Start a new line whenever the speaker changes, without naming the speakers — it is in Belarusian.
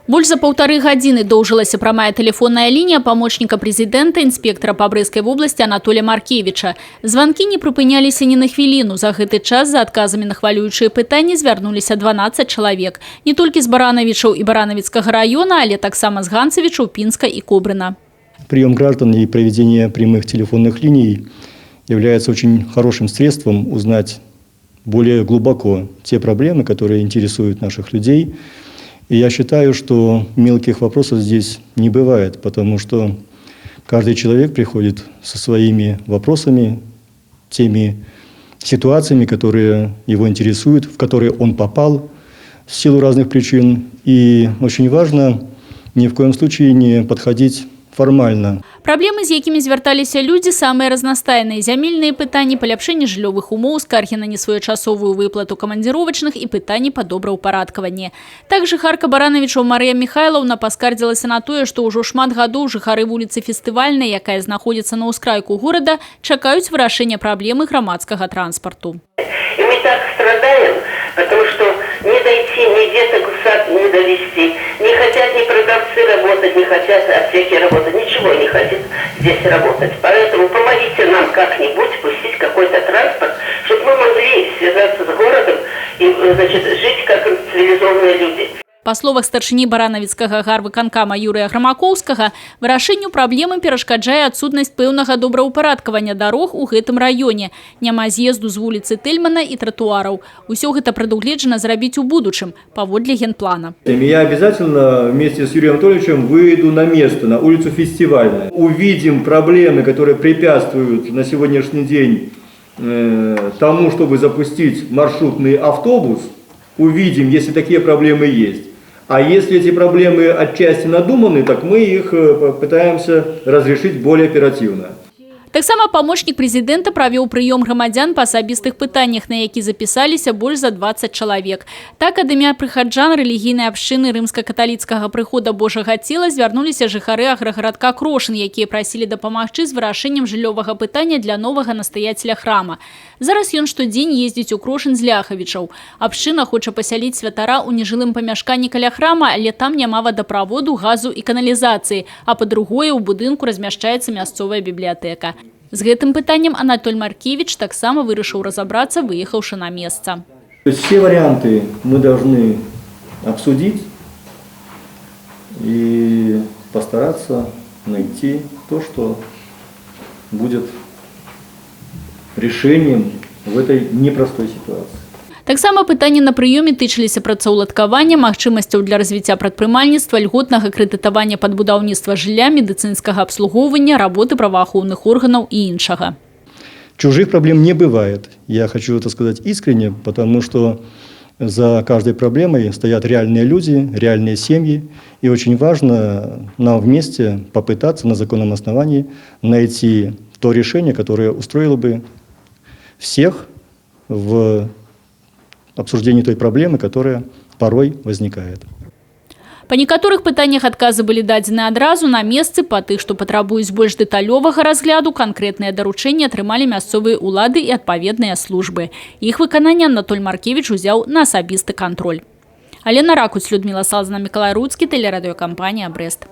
Больш за 1,5 гадзіны доўжылася прамая тэлефонная лінія памочніка прэзідэнта, інспектара па Брэсцкай вобласці Анатолія Маркевіча. Званкі не прыпыняліся ні на хвіліну. За гэты час за адказамі на хвалюючыя пытанні звярнуліся 12 чалавек. Не толькі з Баранавічаў і Баранавіцкага района, але таксама з Ганцавічаў, Пінска і Кобрына.
Прием граждан и проведение прямых телефонных линий является очень хорошим средством узнать более глубоко те проблемы, которые интересуют наших людей. И я считаю, что мелких вопросов здесь не бывает, потому что каждый человек приходит со своими вопросами, теми ситуациями, которые его интересуют, в которые он попал в силу разных причин. И очень важно ни в коем случае не подходить формально.
Праблемы, з якімі звярталіся людзі, самыя разнастайныя. Зямельныя пытанні, паляпшэнне жыллёвых умоў, скаргі на несвоечасовую выплату камандзіровачных і пытанні па добраўпарадкаванні. Так жыхарка Баранавічаў Марыя Михайлаўна паскардзілася на тое, што ўжо шмат гадоў жыхары вуліцы Фестывальнай, якая знаходзіцца на ўскрайку горада, чакаюць вырашэння праблемы грамадскага транспарту.
И мы так страдаем, потому что не дойти, ни деток в сад не довести. Не хотят ни продавцы работать, не хотят аптеки работать, ничего не хотят здесь работать. Поэтому помогите нам как-нибудь пустить какой-то транспорт, чтобы мы могли связаться с городом и, значит, жить как цивилизованные люди.
Па словах старшыні Баранавіцкага гарвыканкама Юрыя Грамакоўскага, вырашэнню праблемы перашкаджае адсутнасць пэўнага добраўпарадкавання дарог у гэтым раёне. Няма з'езду з вуліцы Тельмана і тратуараў. Усё гэта прадугледжана зрабіць у будучым, паводле генплана.
Я обязательно вместе с Юрием Анатольевичем выйду на место, на улицу Фестивальную. Увидим проблемы, которые препятствуют на сегодняшний день тому, чтобы запустить маршрутный автобус. Увидим, если такие проблемы есть. А если эти проблемы отчасти надуманы, так мы их пытаемся разрешить более оперативно.
Таксама памочнік прэзідэнта правёў прыём грамадзян па асабістых пытаннях, на які запісаліся больш за 20 чалавек. Так, ад імя прыхаджан рэлігійнай абшчыны рымска-каталіцкага прыхода Божага цела звярнуліся жыхары аграгарадка Крошын, якія прасілі дапамагчы з вырашэннем жыллёвага пытання для новага настаяцеля храма. Зараз ён штодзень ездзіць у Крошын з Ляхавічаў. Абшчына хоча пасяліць святара ў нежылым памяшканні каля храма, але там няма вадаправоду, газу і каналізацыі, а па-другое, у будынку размяшчаецца мясцовая бібліятэка. З гэтым пытаннем Анатоль Маркевич таксама вырашыў разабрацца, выехаўшы на месца.
Все варианты мы должны обсудить и постараться найти то, что будет решением в этой непростой ситуации.
Таксама пытанні на прыёме тычыліся працаўладкавання, магчымасцяў для развіцця прадпрымальніцтва, льготнага крэдытавання пад будаўніцтва жылля, медыцынскага абслугоўвання, работы праваахоўных органаў і іншага.
Чужих проблем не бывает. Я хочу это сказать искренне, потому что за каждой проблемой стоят реальные люди, реальные семьи. И очень важно нам вместе попытаться на законном основании найти то решение, которое устроило бы всех в обсуждении той проблемы, которая порой возникает.
Па некаторых пытаннях адказы былі дадзены адразу на месцы, па тых, што патрабуюць больш дэталёвага разгляду, канкрэтныя даручэнні атрымалі мясцовыя ўлады і адпаведныя службы. Іх выкананне Анатоль Маркевич узяў на асабісты кантроль. Алена Ракуць, Людмила Салзна, Миколай Руцкі, тэлерадыёкампанія «Брэст».